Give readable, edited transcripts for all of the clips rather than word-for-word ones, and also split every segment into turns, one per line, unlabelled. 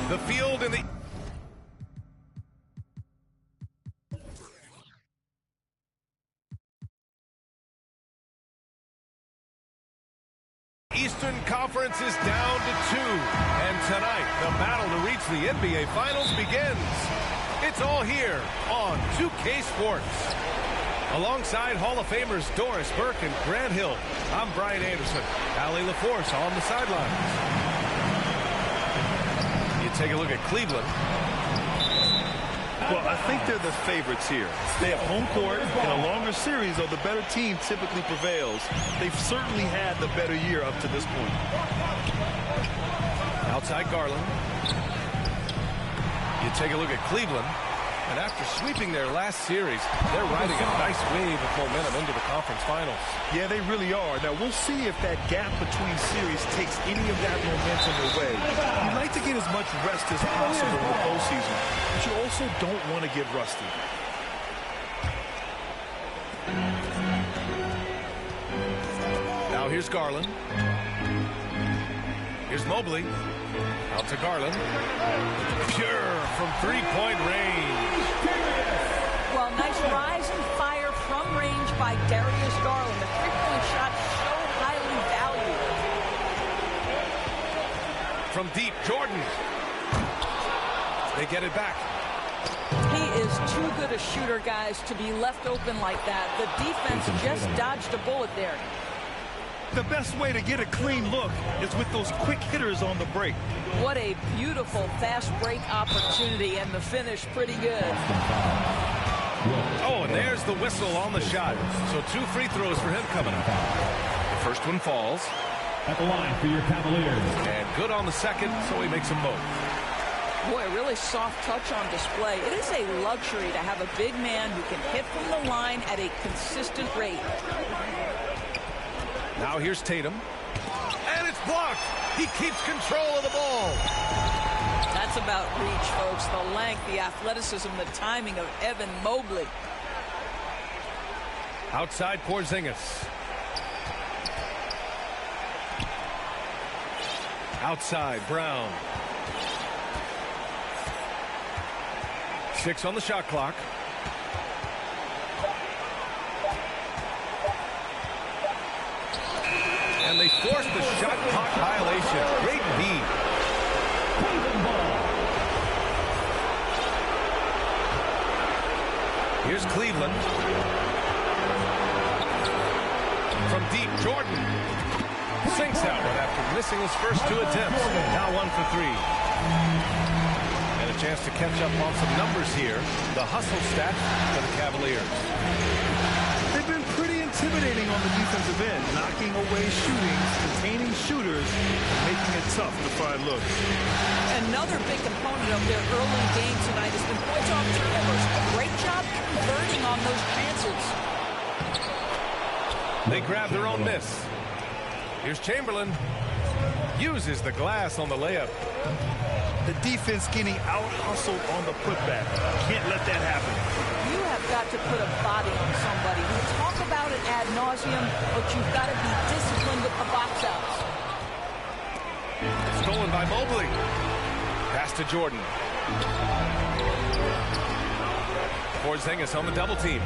The field in the Eastern Conference is down to 2. And tonight, the battle to reach the NBA Finals begins. It's all here on 2K Sports. Alongside Hall of Famers Doris Burke and Grant Hill, I'm Brian Anderson. Allie LaForce on the sidelines. You take a look at Cleveland.
Well, I think they're the favorites here. They have home court. In a longer series, though, the better team typically prevails. They've certainly had the better year up to this point.
Outside Garland. You take a look at Cleveland. And after sweeping their last series, they're riding a nice wave of momentum into the conference finals.
Yeah, they really are. Now, we'll see if that gap between series takes any of that momentum away. You like to get as much rest as possible in the postseason, but you also don't want to get rusty.
Now here's Garland. Here's Mobley. Out to Garland. Pure from three-point range.
Well, nice rise and fire from range by Darius Garland. The three-point shot so highly valued.
From deep, Jordan. They get it back.
He is too good a shooter, guys, to be left open like that. The defense just dodged a bullet there.
The best way to get a clean look is with those quick hitters on the break.
What a beautiful fast break opportunity, and the finish pretty good.
Oh, and there's the whistle on the shot. So 2 free throws for him coming up. The first one falls.
At the line for your Cavaliers.
And good on the second, so he makes them both.
Boy, really soft touch on display. It is a luxury to have a big man who can hit from the line at a consistent rate.
Now here's Tatum. And it's blocked. He keeps control of the ball.
That's about reach, folks. The length, the athleticism, the timing of Evan Mobley.
Outside Porzingis. Outside Brown. 6 on the shot clock. And they force the shot clock violation. Great D. Here's Cleveland. From deep, Jordan. Sinks that one after missing his first 2 attempts. Now 1 for 3. And a chance to catch up on some numbers here. The hustle stat for the Cavaliers.
They've been pretty intimidating on the defensive end, knocking away shootings, containing shooters, making it tough to find looks.
Another big component of their early game tonight has been points off turnovers. A great job converting on those chances.
They grab their own miss. Here's Chamberlain. Uses the glass on the layup.
The defense getting out-hustled on the putback. Can't let that happen.
You have got to put a body on somebody. We talk about it ad nauseum, but you've got to be disciplined with the box outs.
Stolen by Mobley. Pass to Jordan. Porzingis on the double team.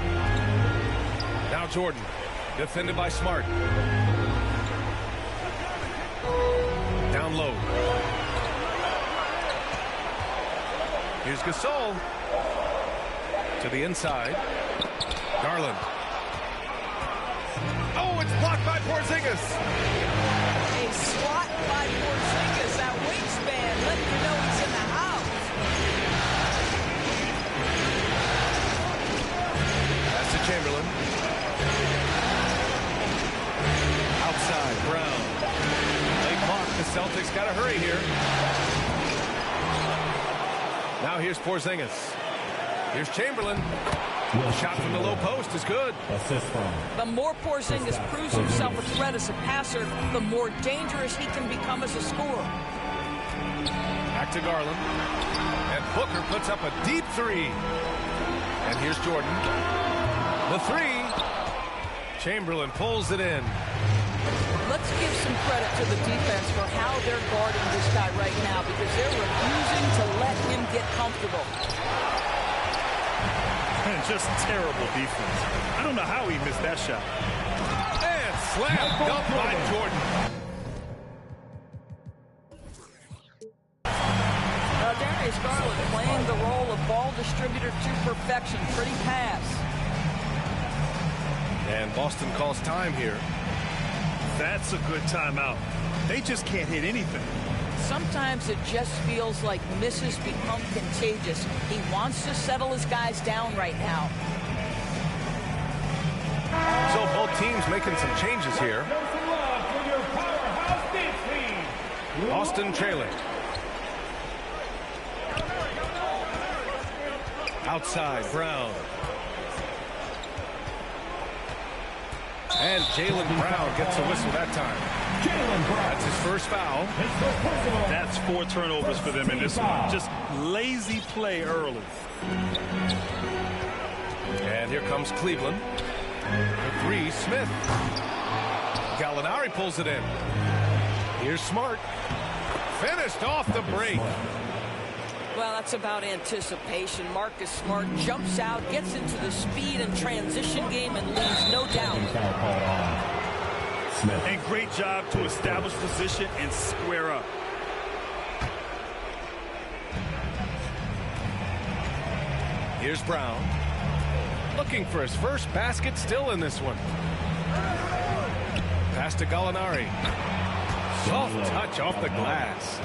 Now Jordan. Defended by Smart. Down low. Here's Gasol. To the inside. Garland. Oh, it's blocked by Porzingis.
A swat by Porzingis. That wingspan letting you know he's in the house.
Pass to Chamberlain. Outside, Brown. Late block. The Celtics got to hurry here. Now here's Porzingis. Here's Chamberlain. The shot from the low post is good.
Assist from.
The more Porzingis proves himself a threat as a passer, the more dangerous he can become as a scorer.
Back to Garland. And Booker puts up a deep 3. And here's Jordan. The 3. Chamberlain pulls it in.
Let's give some credit to the defense for how they're guarding this guy right now, because they're refusing to let him get comfortable.
And just terrible defense. I don't know how he missed that shot.
And slam dunk by Jordan.
Darius Garland playing the role of ball distributor to perfection. Pretty pass.
And Boston calls time here.
That's a good timeout. They just can't hit anything.
Sometimes it just feels like misses become contagious. He wants to settle his guys down right now.
So both teams making some changes here. Boston trailing. Outside, Brown. And Jaylen Brown gets a whistle that time. That's his first foul.
That's 4 turnovers for them in this one. Just lazy play early.
And here comes Cleveland. The 3, Smith. Gallinari pulls it in. Here's Smart. Finished off the break.
Well, that's about anticipation. Marcus Smart jumps out, gets into the speed and transition game, and leaves no doubt.
And great job to establish position and square up.
Here's Brown. Looking for his first basket, still in this one. Pass to Gallinari. Soft touch off the glass.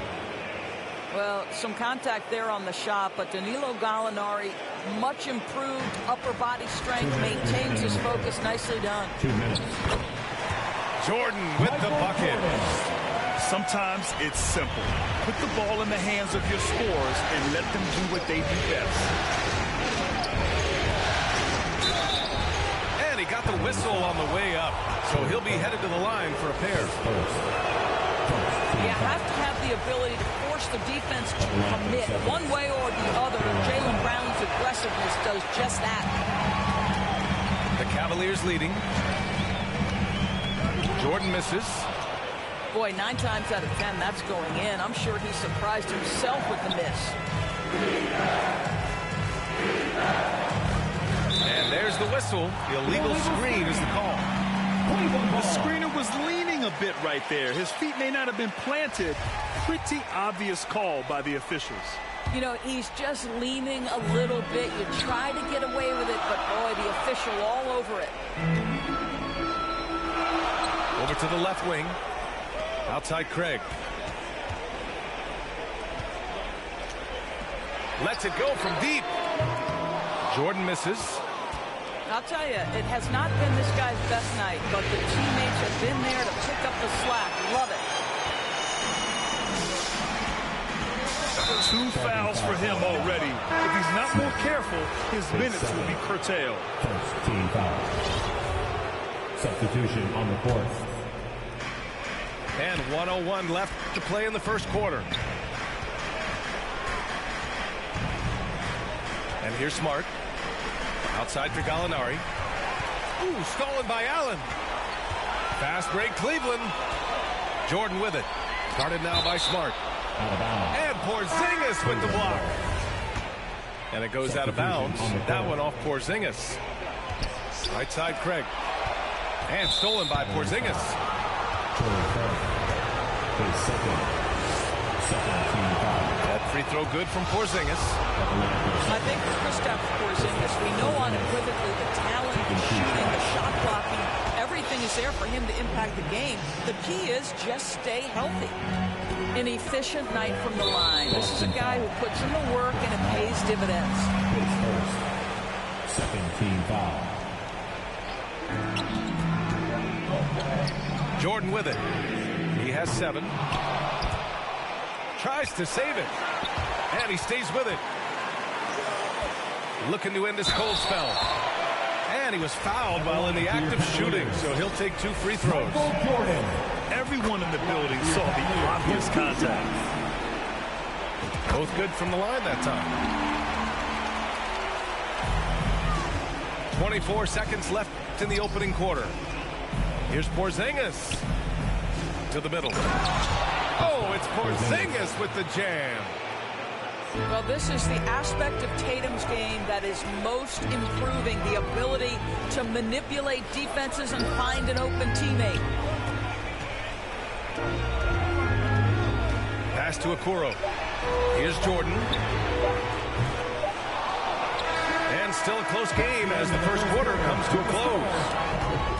Well, some contact there on the shot, but Danilo Gallinari, much improved upper body strength, maintains his focus. Nicely done.
2 minutes.
Jordan with the bucket.
Sometimes it's simple. Put the ball in the hands of your scorers and let them do what they do best.
And he got the whistle on the way up, so he'll be headed to the line for a pair.
You have to have the ability to force the defense to commit one way or the other, and Jaylen Brown's aggressiveness does just that.
The Cavaliers leading. Jordan misses.
Boy, 9 times out of 10, that's going in. I'm sure he surprised himself with the miss.
And there's the whistle. The illegal screen is the call.
The screener was leaning a bit right there. His feet may not have been planted. Pretty obvious call by the officials.
You know, he's just leaning a little bit. You try to get away with it, but boy, the official all over it.
Over to the left wing. Outside Craig. Lets it go from deep. Jordan misses.
I'll tell you, it has not been this guy's best night, but the teammates have been there to pick up the slack. Love it.
2 fouls for him already. If he's not more careful, his minutes will be curtailed.
First team foul. Substitution on the court.
And 1:01 left to play in the first quarter. And here's Smart. Outside for Gallinari. Ooh, stolen by Allen. Fast break, Cleveland. Jordan with it. Started now by Smart.
Out of bounds.
And Porzingis with the block. And it goes out of bounds. That one off Porzingis. Right side, Craig. And stolen by Porzingis.
Second team foul.
That free throw good from Porzingis.
I think for Kristaps Porzingis, we know unequivocally the talent, the shooting, the shot blocking, everything is there for him to impact the game. The key is just stay healthy. An efficient night from the line. This is a guy who puts in the work and it pays dividends.
His first. Second team foul.
Jordan with it. He has 7. Tries to save it. And he stays with it. Looking to end his cold spell. And he was fouled while in the act of shooting, so he'll take 2 free throws.
Everyone in the building saw the obvious contact.
Both good from the line that time. 24 seconds left in the opening quarter. Here's Porzingis to the middle. Oh, it's Porzingis with the jam.
Well, this is the aspect of Tatum's game that is most improving, the ability to manipulate defenses and find an open teammate.
Pass to Okoro. Here's Jordan. And still a close game as the first quarter comes to a close.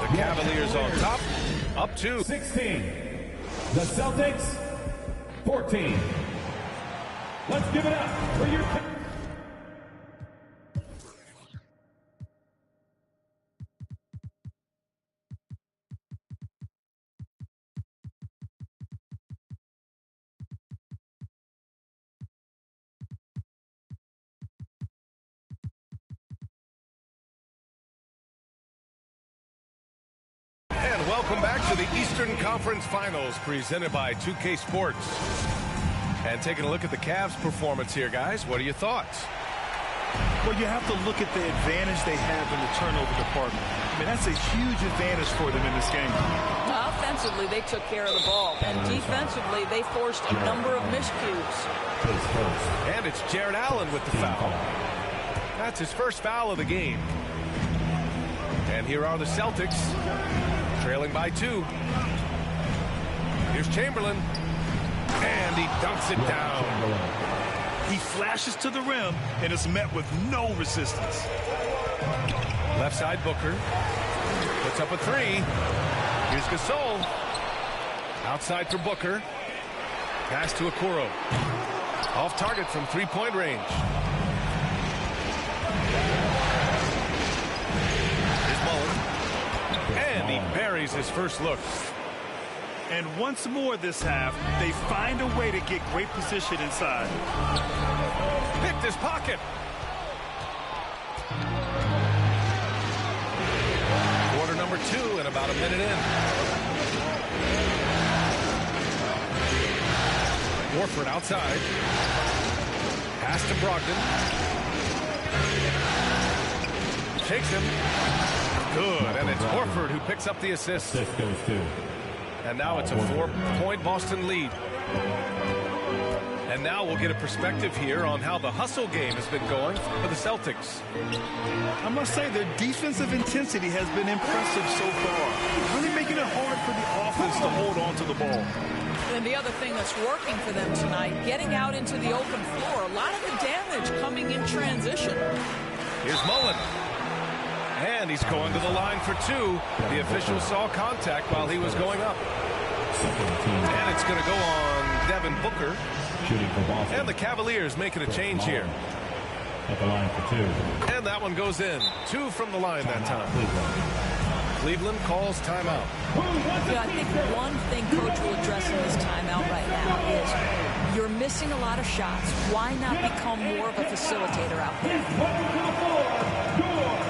The Cavaliers on top, up 2.
16. The Celtics, 14. Let's give it up for your...
And welcome back to the Eastern Conference Finals presented by 2K Sports. And taking a look at the Cavs' performance here, guys. What are your thoughts?
Well, you have to look at the advantage they have in the turnover department. I mean, that's a huge advantage for them in this game.
Well, offensively, they took care of the ball. And defensively, they forced a number of miscues.
And it's Jared Allen with the foul. That's his first foul of the game. And here are the Celtics, trailing by 2. Here's Chamberlain. And he dunks it down.
He flashes to the rim and is met with no resistance.
Left side Booker. Puts up a 3. Here's Gasol. Outside for Booker. Pass to Okoro. Off target from 3-point range. Here's Mullen. And he buries his first look.
And once more this half, they find a way to get great position inside.
Picked his pocket. Quarter number 2 and about a minute in. Horford outside. Pass to Brogdon. Shakes him. Good, and it's Horford who picks up the assist.
This goes to...
And now it's a 4-point Boston lead. And now we'll get a perspective here on how the hustle game has been going for the Celtics.
I must say their defensive intensity has been impressive so far. Really making it hard for the offense to hold on to the ball.
And the other thing that's working for them tonight, getting out into the open floor. A lot of the damage coming in transition.
Here's Mullen. And he's going to the line for 2. The official saw contact while he was going up. And it's going to go on Devin Booker.
Shooting for Boston.
And the Cavaliers making a change here.
At the line for 2.
And that one goes in. 2 from the line that time. Cleveland calls timeout.
Yeah, I think one thing Coach will address in this timeout right now is you're missing a lot of shots. Why not become more of a facilitator out there?
Welcome to the floor, your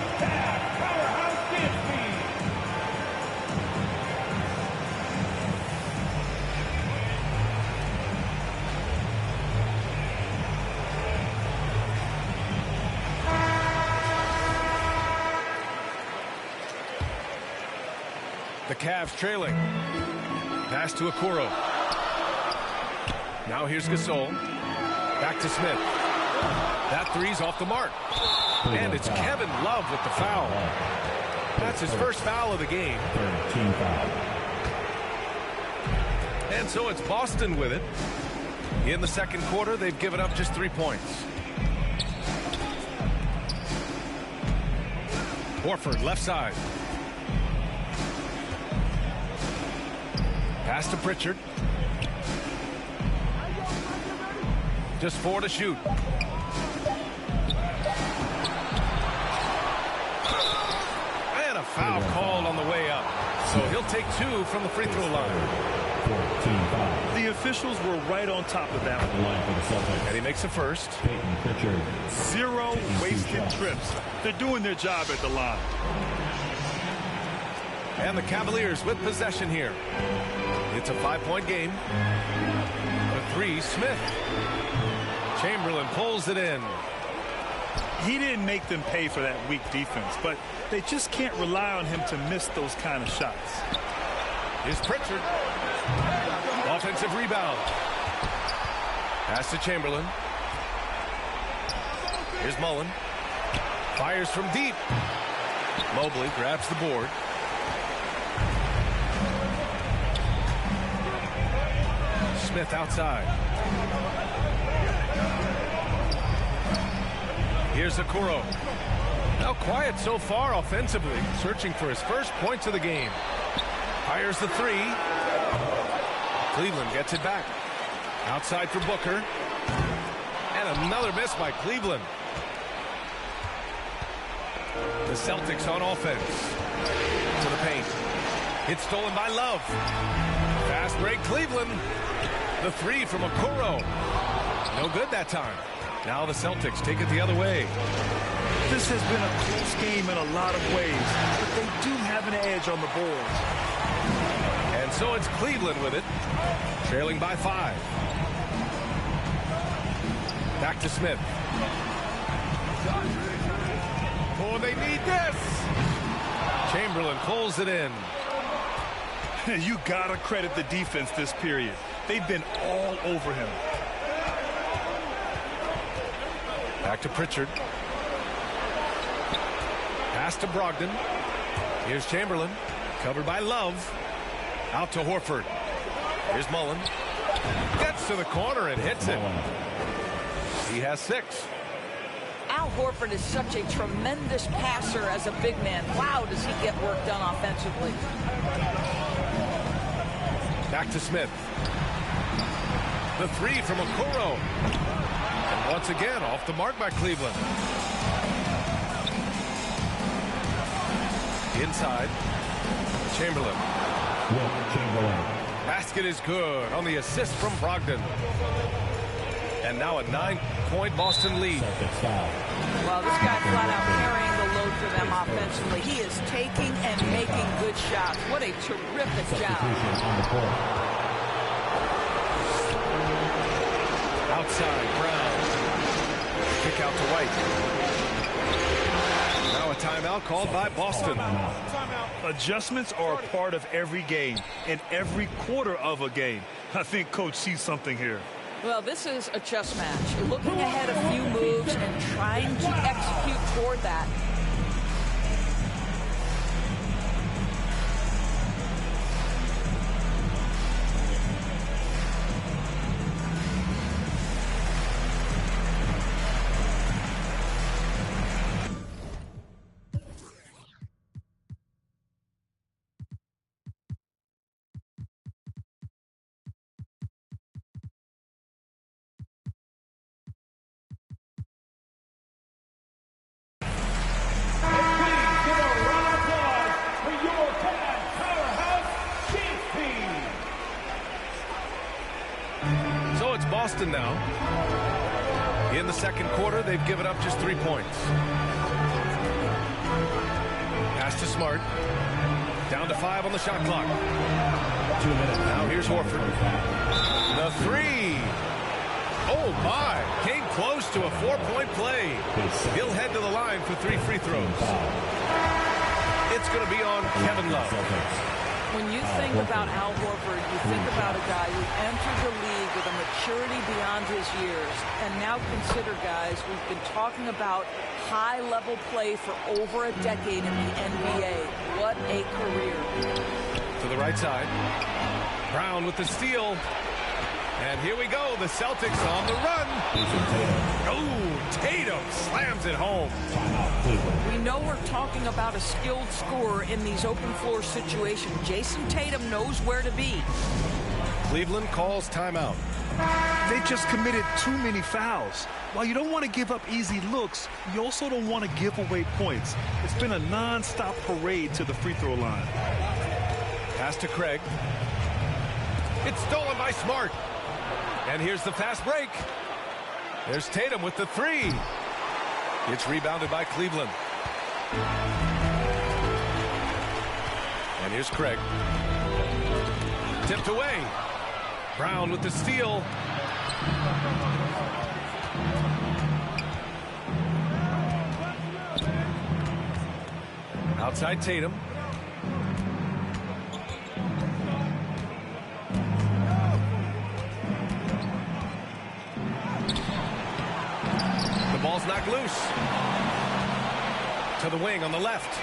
powerhouse dance team.
The Cavs trailing. Pass to Okoro. Now here's Gasol. Back to Smith. That three's off the mark. And it's Kevin Love with the foul. That's his first foul of the game.
Team foul.
And so it's Boston with it. In the second quarter, they've given up just 3 points. Horford, left side. Pass to Pritchard. Just 4 to shoot. And a foul called on the way up. So he'll take 2 from the free throw line.
The officials were right on top of that one.
And he makes a first.
Peyton Pritchard.
0 wasted trips. They're doing their job at the line.
And the Cavaliers with possession here. It's a 5-point game. A 3, Smith. Chamberlain pulls it in.
He didn't make them pay for that weak defense, but they just can't rely on him to miss those kind of shots.
Here's Pritchard. Offensive rebound. Pass to Chamberlain. Here's Mullen. Fires from deep. Mobley grabs the board. Smith outside. Here's Okoro. Now quiet so far offensively, searching for his first points of the game. Fires the three. Cleveland gets it back. Outside for Booker. And another miss by Cleveland. The Celtics on offense. To the paint. It's stolen by Love. Fast break Cleveland. The three from Okoro. No good that time. Now the Celtics take it the other way.
This has been a close game in a lot of ways, but they do have an edge on the boards.
And so it's Cleveland with it, trailing by 5. Back to Smith. Oh, they need this. Chamberlain pulls it in.
You gotta credit the defense this period. They've been all over him.
Back to Pritchard. Pass to Brogdon. Here's Chamberlain. Covered by Love. Out to Horford. Here's Mullen. Gets to the corner and hits it. He has 6.
Al Horford is such a tremendous passer as a big man. Wow, does he get work done offensively.
Back to Smith. The three from Okoro. And once again, off the mark by Cleveland. Inside. Chamberlain. Basket is good on the assist from Brogdon. And now a 9-point Boston lead.
Well, this guy flat out carrying the load for them offensively. He is taking and making good shots. What a terrific job.
Outside, Brown. Kick out to White. Now a timeout called by Boston.
Adjustments are a part of every game and every quarter of a game. I think Coach sees something here.
Well, this is a chess match. You're looking ahead a few moves and trying to execute toward that.
Boston now. In the second quarter, they've given up just 3 points. Pass to Smart. Down to 5 on the shot clock.
2 minutes.
Now here's Horford. The three. Oh, my. Came close to a 4-point play. He'll head to the line for 3 free throws. It's going to be on Kevin Love.
When you think about Al Horford, you think about a guy who entered the league with a maturity beyond his years. And now consider, guys, we've been talking about high-level play for over a decade in the NBA. What a career.
To the right side. Brown with the steal. And here we go. The Celtics on the run. Oh, Tatum slams it home.
We know we're talking about a skilled scorer in these open floor situations. Jason Tatum knows where to be.
Cleveland calls timeout.
They just committed too many fouls. While you don't want to give up easy looks, you also don't want to give away points. It's been a non-stop parade to the free throw line.
Pass to Craig. It's stolen by Smart. And here's the fast break. There's Tatum with the three. It's rebounded by Cleveland. And here's Craig. Tipped away. Brown with the steal. Outside Tatum. ball's knocked loose. To the wing on the left.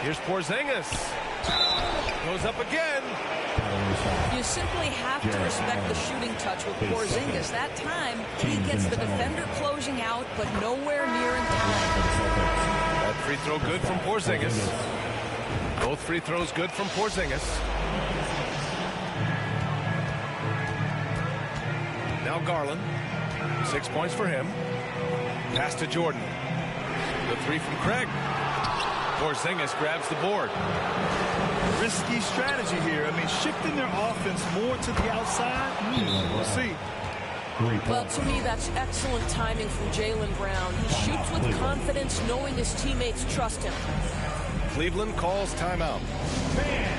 Here's Porzingis. Goes up again.
You simply have to respect the shooting touch with Porzingis. That time, he gets the defender closing out, but nowhere near in time.
That free throw good from Porzingis. Both free throws good from Porzingis. Now Garland. 6 points for him. Pass to Jordan. The three from Craig. Porzingis grabs the board.
Risky strategy here. I mean, shifting their offense more to the outside. We'll see.
Well, to me, that's excellent timing from Jaylen Brown. He shoots with confidence, knowing his teammates trust him.
Cleveland calls timeout.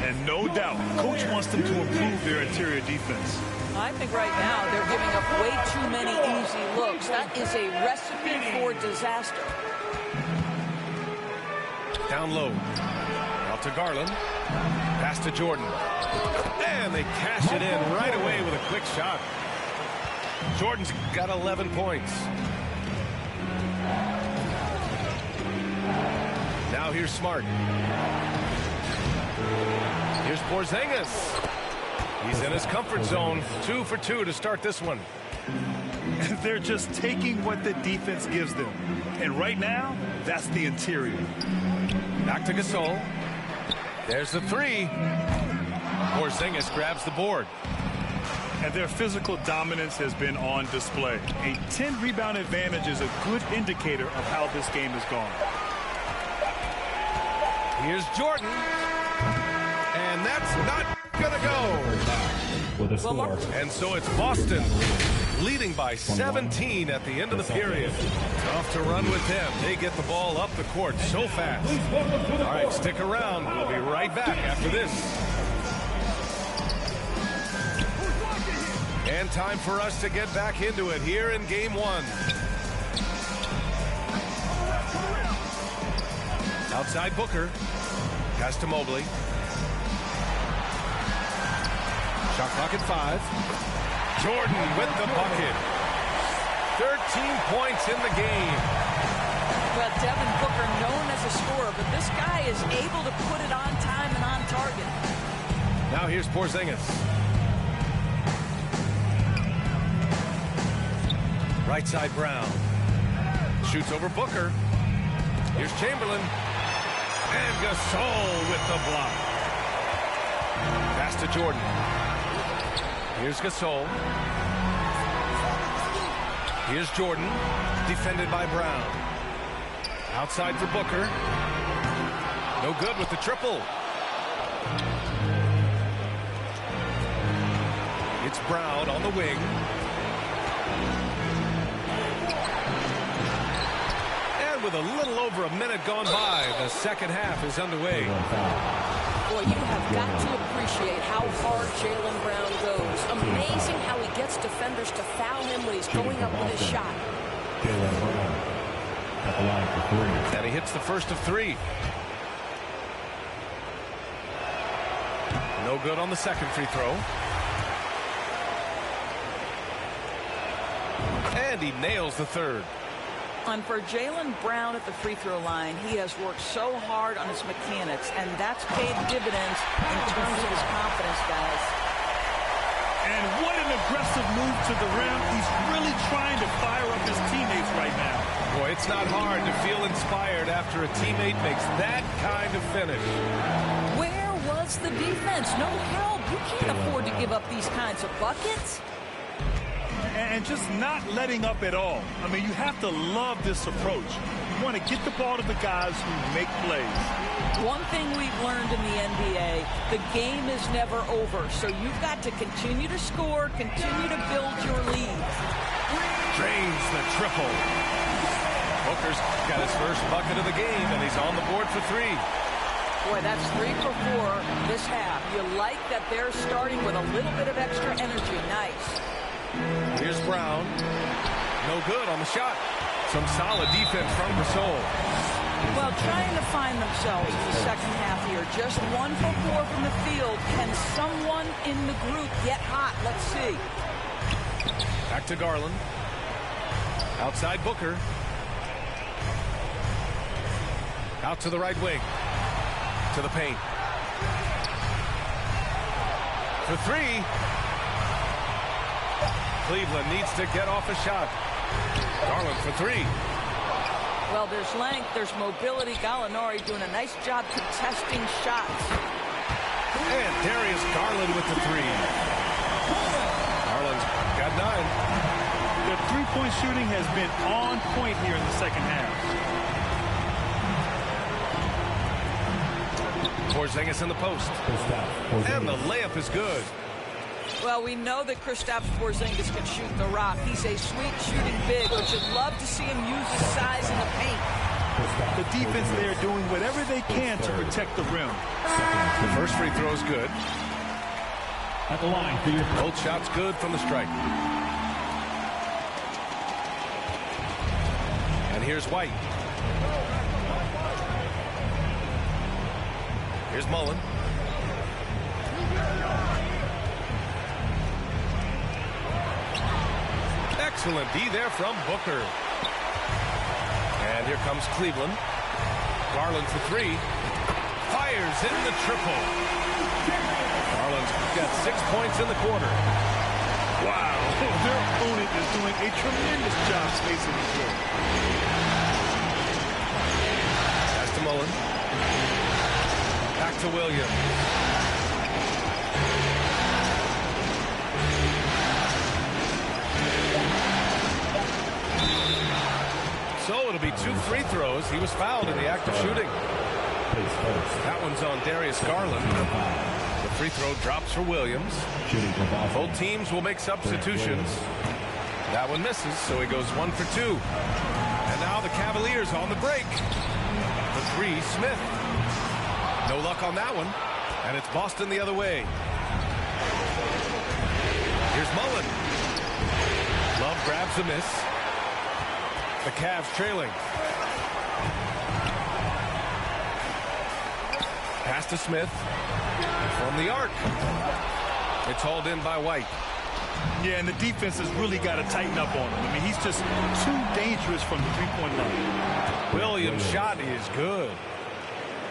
And no doubt, coach wants them to improve their interior defense.
I think right now they're giving up way too many easy looks. That is a recipe for disaster.
Down low. Out to Garland. Pass to Jordan. And they cash it in right away with a quick shot. Jordan's got 11 points. Now here's Smart. Here's Porzingis. He's in his comfort zone. 2 for 2 to start this one.
They're just taking what the defense gives them. And right now, that's the interior.
Back to Gasol. There's the three. Porzingis grabs the board.
And their physical dominance has been on display. A 10-rebound advantage is a good indicator of how this game has gone.
Here's Jordan. And that's not going to go.
With a score.
And so it's Boston leading by 17 at the end of the period. Tough to run with them. They get the ball up the court so fast. All right, stick around. We'll be right back after this. And time for us to get back into it here in game one. Outside Booker. Pass to Mobley. Shot clock at 5. Jordan with the bucket. 13 points in the game.
Well, Devin Booker known as a scorer, but this guy is able to put it on time and on target.
Now here's Porzingis. Right side Brown. Shoots over Booker. Here's Chamberlain. And Gasol with the block. Pass to Jordan. Here's Gasol. Here's Jordan. Defended by Brown. Outside for Booker. No good with the triple. It's Brown on the wing. And with a little over a minute gone by, the second half is underway.
Boy, you have got to appreciate how hard Jaylen Brown goes. Amazing how he gets defenders to foul him when he's going up with his shot.
Jaylen Brown at the line for 3.
And he hits the first of 3. No good on the second free throw. And he nails the third.
And for Jaylen Brown at the free throw line, he has worked so hard on his mechanics, and that's paid dividends in terms of his confidence, guys.
And what an aggressive move to the rim. He's really trying to fire up his teammates right now.
Boy, it's not hard to feel inspired after a teammate makes that kind of finish.
Where was the defense? No help. You can't afford to give up these kinds of buckets.
And just not letting up at all. I mean, you have to love this approach. You want to get the ball to the guys who make plays.
One thing we've learned in the NBA, the game is never over. So you've got to continue to score, continue to build your lead.
Drains the triple. Booker's got his first bucket of the game, and he's on the board for 3.
Boy, that's 3 for 4 this half. You like that they're starting with a little bit of extra energy. Nice.
Here's Brown. No good on the shot. Some solid defense from Gasol.
Well, trying to find themselves in the second half here. Just 1 for 4 from the field. Can someone in the group get hot? Let's see.
Back to Garland. Outside Booker. Out to the right wing. To the paint. For three. Cleveland needs to get off a shot. Garland for three.
Well, there's length, there's mobility. Gallinari doing a nice job contesting shots.
And Darius Garland with the three. Garland's got 9.
The three-point shooting has been on point here in the second half.
Porzingis in the post. And the layup is good.
Well, we know that Kristaps Porzingis can shoot the rock. He's a sweet shooting big, but you'd love to see him use his size in the paint.
The defense there doing whatever they can to protect the rim.
The first free throw is good.
At the line for your
Both shots good from the stripe. And here's White. Here's Mullen. Excellent D there from Booker. And here comes Cleveland. Garland for three. Fires in the triple. Garland's got 6 points in the quarter.
Wow, their opponent is doing a tremendous job spacing the floor.
Pass to Mullen. Back to Williams. So it'll be 2 free throws. He was fouled in the act of shooting. That one's on Darius Garland. The free throw drops for Williams. Both teams will make substitutions. That one misses, so he goes 1 for 2. And now the Cavaliers on the break. The three, Smith. No luck on that one. And it's Boston the other way. Here's Mullen. Love grabs the miss. The Cavs trailing. Pass to Smith. From the arc. It's hauled in by White.
Yeah, and the defense has really got to tighten up on him. I mean, he's just too dangerous from the three-point line.
Williams' shot is good.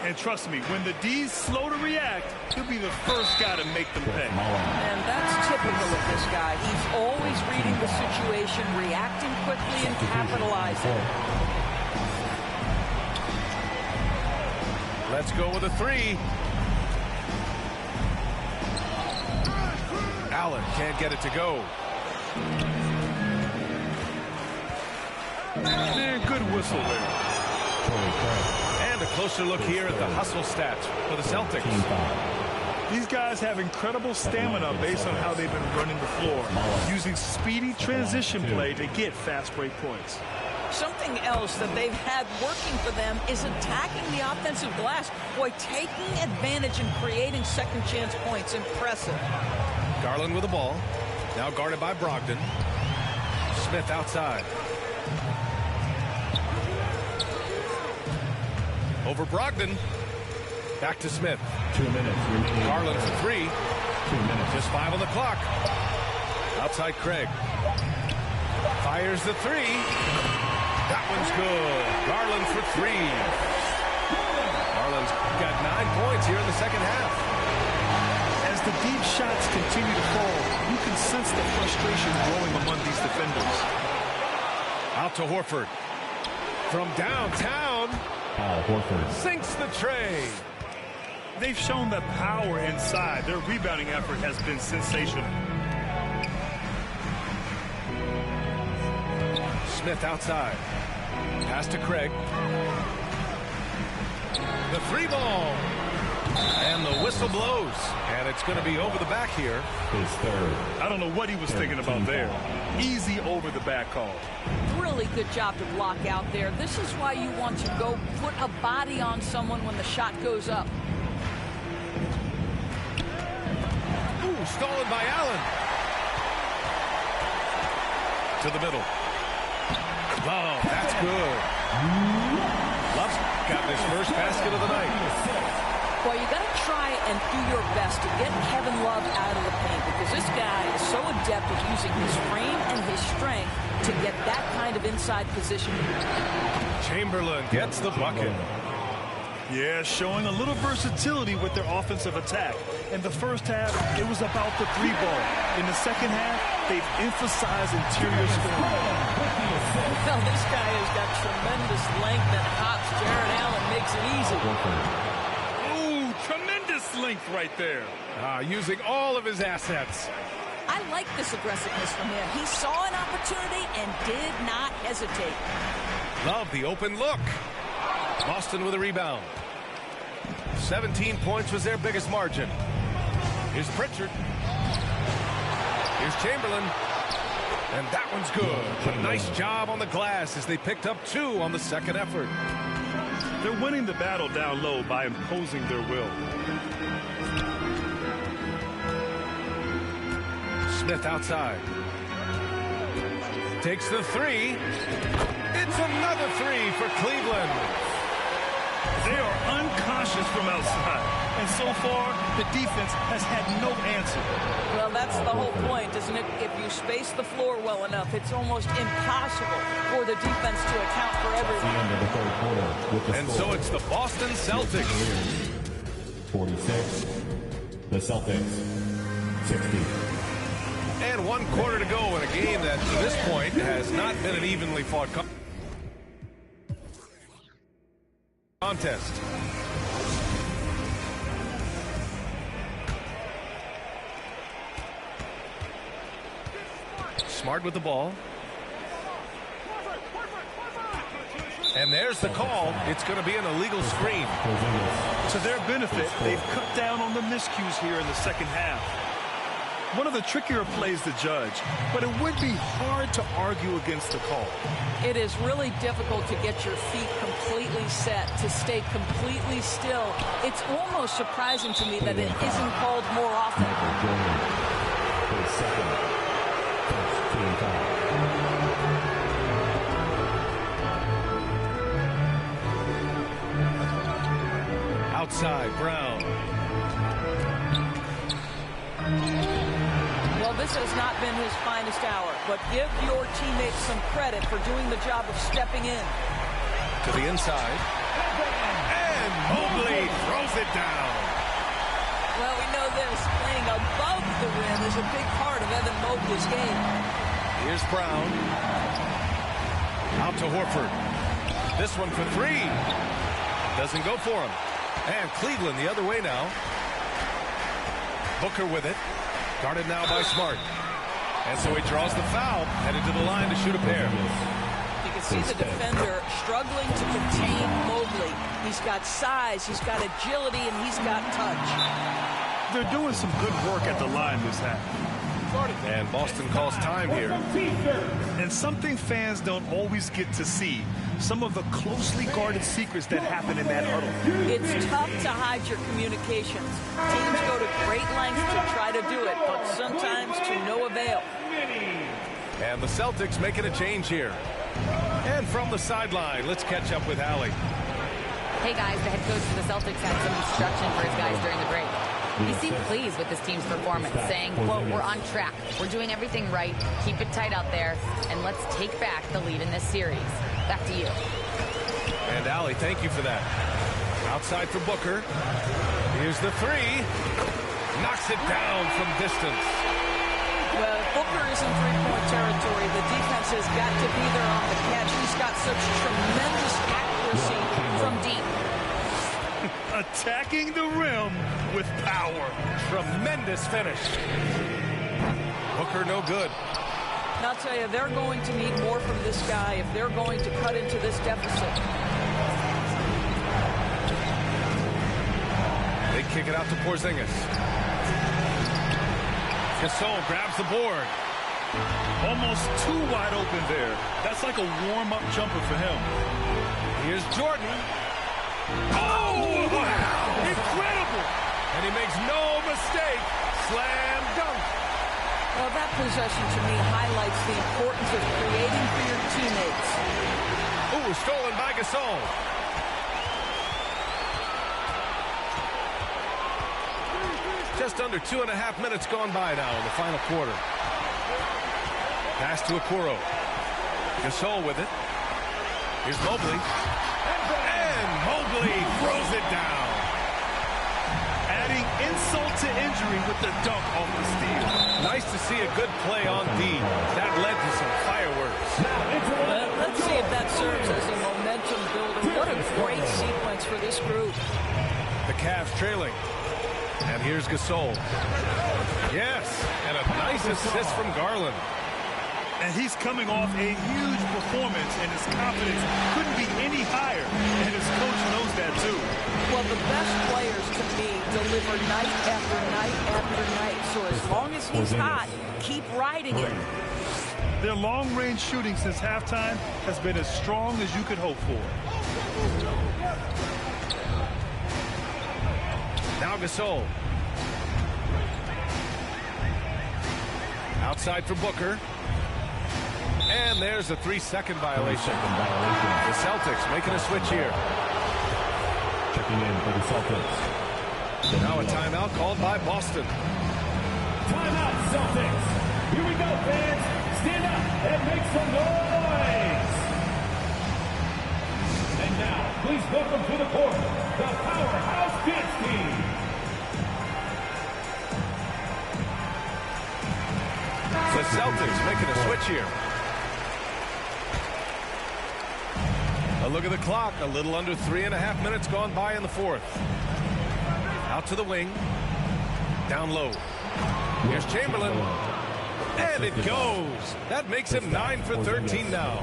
And trust me, when the D's slow to react, he'll be the first guy to make them pay.
And that's typical of this guy. He's always reading the situation, reacting quickly, and capitalizing.
Let's go with a three. Allen can't get it to go.
Man, good whistle there.
And a closer look here at the hustle stats for the Celtics.
These guys have incredible stamina based on how they've been running the floor, using speedy transition play to get fast break points.
Something else that they've had working for them is attacking the offensive glass. Boy, taking advantage and creating second chance points. Impressive.
Garland with the ball. Now guarded by Brogdon. Smith outside. Over Brogdon. Back to Smith.
2 minutes remaining.
Garland for three.
2 minutes.
Just 5 on the clock. Outside Craig. Fires the three. That one's good. Garland for three. Garland's got 9 points here in the second half.
As the deep shots continue to fall, you can sense the frustration growing among these defenders.
Out to Horford. From downtown.
Horford
Sinks the tray.
They've shown the power inside. Their rebounding effort has been sensational.
Smith outside. Pass to Craig. The three ball. And the whistle blows. And it's going to be over the back here.
is third.
I don't know what he was thinking about there. Easy over the back call.
Really good job to block out there. This is why you want to go put a body on someone when the shot goes up.
Ooh, stolen by Allen. To the middle. Oh, that's good. Love's got his first basket of the night.
Boy, you got to try and do your best to get Kevin Love out of the paint because this guy is so adept at using his frame and his strength to get that kind of inside position.
Chamberlain gets the bucket.
Yeah, showing a little versatility with their offensive attack. In the first half, it was about the three ball. In the second half, they've emphasized interior scoring.
Well, this guy has got tremendous length and hops. Jared Allen makes it easy.
Ooh, tremendous length right there.
Using all of his assets.
I like this aggressiveness from him. He saw an opportunity and did not hesitate.
Love the open look. Boston with a rebound. 17 points was their biggest margin. Here's Pritchard. Here's Chamberlain. And that one's good. A nice job on the glass as they picked up 2 on the second effort.
They're winning the battle down low by imposing their will.
Smith outside. Takes the 3. It's another 3 for Cleveland.
They are unconscious from outside. And so far, the defense has had no answer.
Well, that's the whole point, isn't it? If you space the floor well enough, it's almost impossible for the defense to account for everything.
And so it's the Boston Celtics.
46. The Celtics. 60.
And 1 quarter to go in a game that, to this point, has not been an evenly fought contest. Smart with the ball. And there's the call. It's going to be an illegal screen.
To their benefit, they've cut down on the miscues here in the second half. One of the trickier plays to judge, but it would be hard to argue against the call.
It is really difficult to get your feet completely set, to stay completely still. It's almost surprising to me that it isn't called more often.
Outside, Brown.
Well, this has not been his finest hour, but give your teammates some credit for doing the job of stepping in.
To the inside. And Mobley throws it down.
Well, we know this. Playing above the rim is a big part of Evan Mobley's game.
Here's Brown. Out to Horford. This one for 3. Doesn't go for him. And Cleveland the other way now. Booker with it. Guarded now by Smart. And so he draws the foul, headed to the line to shoot a pair.
You can see the defender struggling to contain Mobley. He's got size, he's got agility, and he's got touch.
They're doing some good work at the line this half.
And Boston calls time here.
And something fans don't always get to see, some of the closely guarded secrets that happen in that huddle.
It's tough to hide your communications. Teams go to great lengths to try to do it, but sometimes to no avail.
And the Celtics making a change here. And from the sideline, let's catch up with Allie.
Hey guys, the head coach of the Celtics had some instruction for his guys during the break. He seemed pleased with this team's performance, saying, quote, "We're on track. We're doing everything right. Keep it tight out there, and let's take back the lead in this series." Back to you.
And Allie, thank you for that. Outside for Booker. Here's the 3. Knocks it down from distance.
Well, if Booker is in three-point territory, the defense has got to be there on the catch. He's got such tremendous accuracy from deep.
Attacking the rim with power.
Tremendous finish. Booker no good.
And I'll tell you, they're going to need more from this guy if they're going to cut into this deficit.
They kick it out to Porzingis. Gasol grabs the board.
Almost too wide open there. That's like a warm-up jumper for him.
Here's Jordan.
Oh, wow! Incredible!
And he makes no mistake. Slam dunk.
Well, that possession to me highlights the importance of creating for your teammates.
Ooh, stolen by Gasol. Just under 2.5 minutes gone by now in the final quarter. Pass to Okoro. Gasol with it. Here's Mobley. And Mobley Mobley throws it down.
Adding insult to injury with the dunk off the steal.
Nice to see a good play on D. That led to some fireworks.
Let's see if that serves as a momentum builder. What a great sequence for this group.
The Cavs trailing. And here's Gasol. Yes, and a nice assist from Garland.
And he's coming off a huge performance, and his confidence couldn't be any higher. And his coach knows that, too.
Well, the best players, to me, deliver night after night after night. So as long as he's hot, keep riding it.
Their long-range shooting since halftime has been as strong as you could hope for.
Now Gasol. Outside for Booker. And there's a 3-second violation. The Celtics making a switch here.
Checking in for the Celtics.
Now a timeout called by Boston.
Timeout, Celtics. Here we go, fans. Stand up and make some noise. And now, please welcome to the court, the Powerhouse Dance Team.
The Celtics making a switch here. A look at the clock. A little under 3.5 minutes gone by in the fourth. Out to the wing. Down low. Here's Chamberlain. And it goes. That makes him 9 for 13 now.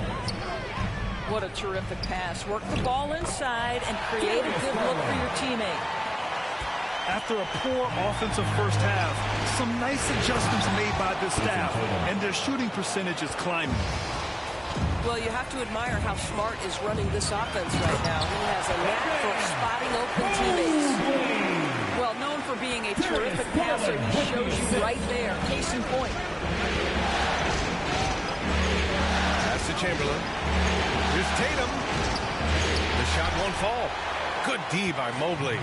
What a terrific pass. Work the ball inside and create a good look for your teammate.
After a poor offensive first half, some nice adjustments made by the staff, and their shooting percentage is climbing.
Well, you have to admire how Smart is running this offense right now. He has a knack for spotting open teammates.
Well, known for being a terrific passer, he shows you right there. Case in point.
Pass to Chamberlain. Here's Tatum. The shot won't fall. Good D by Mobley.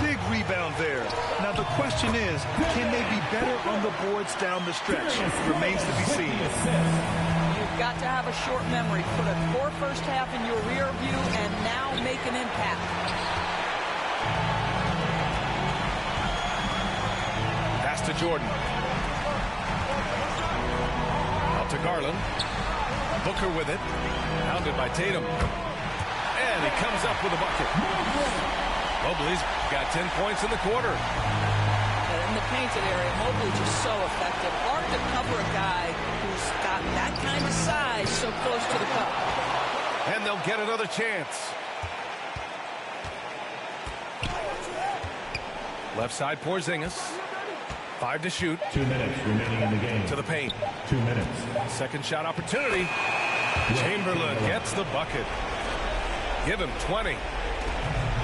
Big rebound there. Now the question is, can they be better on the boards down the stretch? Remains to be seen.
You've got to have a short memory. Put a poor first half in your rear view and now make an impact.
Pass to Jordan. Out to Garland. Booker with it. Pounded by Tatum. And he comes up with a bucket. Mobley's got 10 points in the quarter.
In the painted area, Mobley just so effective. Hard to cover a guy who's got that kind of size so close to the cup.
And they'll get another chance. Left side, Porzingis. 5 to shoot.
2 minutes remaining in the game.
To the paint.
2 minutes.
Second shot opportunity. Chamberlain gets the bucket. Give him 20.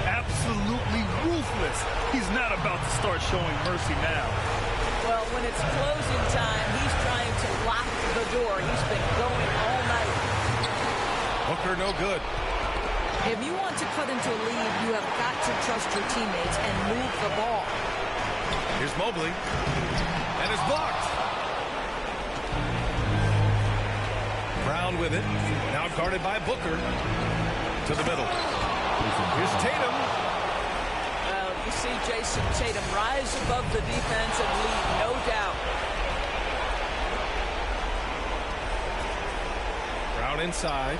Absolutely ruthless. He's not about to start showing mercy now.
Well, when it's closing time, he's trying to lock the door. He's been going all night.
Booker no good.
If you want to cut into a lead, you have got to trust your teammates and move the ball.
Here's Mobley. And it's blocked. Brown with it. Now guarded by Booker. To the middle. Here's Tatum.
You see Jason Tatum rise above the defense and lead, no doubt.
Brown inside.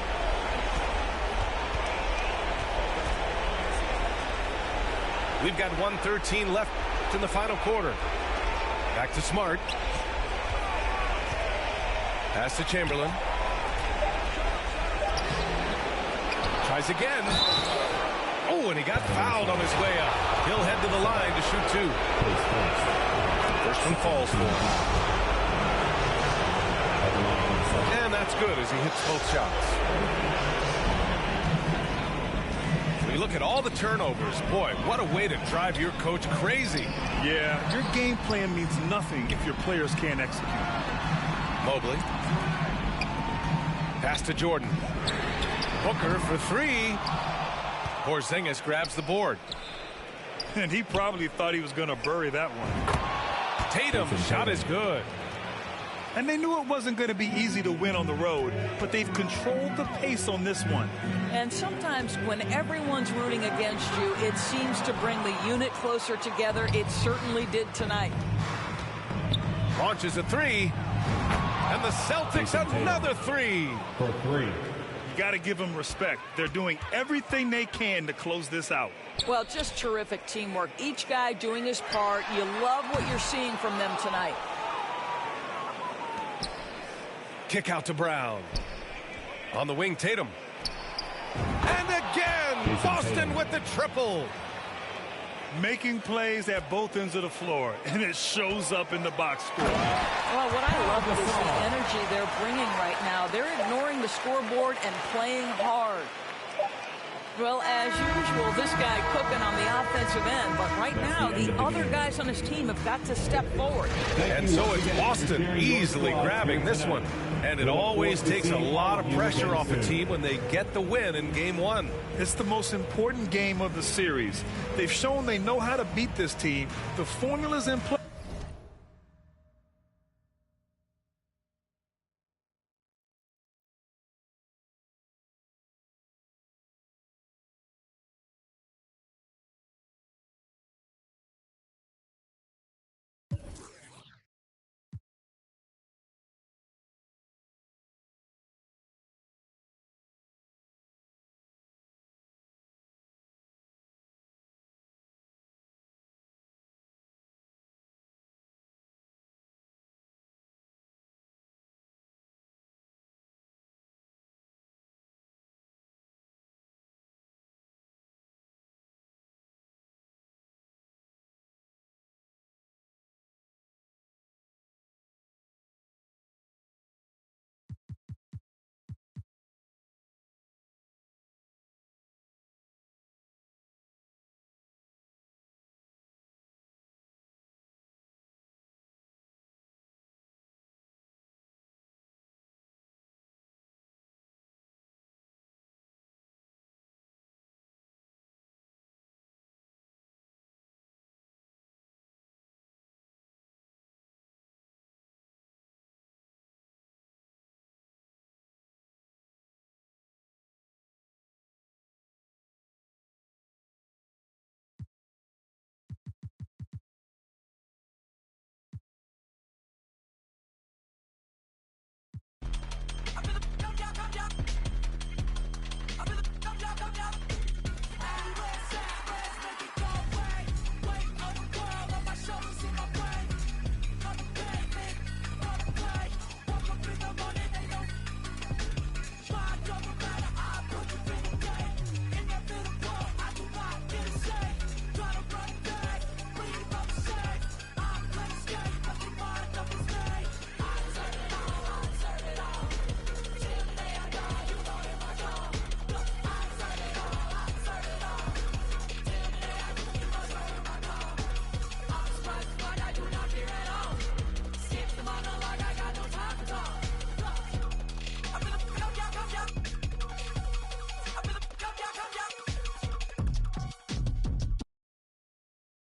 We've got 1:13 left in the final quarter. Back to Smart. Pass to Chamberlain. Tries again. Oh, and he got fouled on his way up. He'll head to the line to shoot 2. First one falls for him. And that's good as he hits both shots. When you look at all the turnovers, boy, what a way to drive your coach crazy.
Yeah, your game plan means nothing if your players can't execute.
Mobley. Pass to Jordan. Booker for 3. Porzingis grabs the board.
And he probably thought he was going to bury that one.
Tatum, shot is good.
And they knew it wasn't going to be easy to win on the road, but they've controlled the pace on this one.
And sometimes when everyone's rooting against you, it seems to bring the unit closer together. It certainly did tonight.
Launches a three. And the Celtics another three.
For three.
You got to give them respect. They're doing everything they can to close this out.
Well, just terrific teamwork. Each guy doing his part. You love what you're seeing from them tonight.
Kick out to Brown. On the wing, Tatum. And again, Boston with the triple.
Making plays at both ends of the floor, and it shows up in the box score.
Well, what I love is the energy they're bringing right now. They're ignoring the scoreboard and playing hard. Well, as usual, this guy cooking on the offensive end, but right now the other guys on his team have got to step forward.
And so it's Boston easily grabbing this one. And it always takes a lot of pressure off a team when they get the win in Game 1.
It's the most important game of the series. They've shown they know how to beat this team. The formula's in place.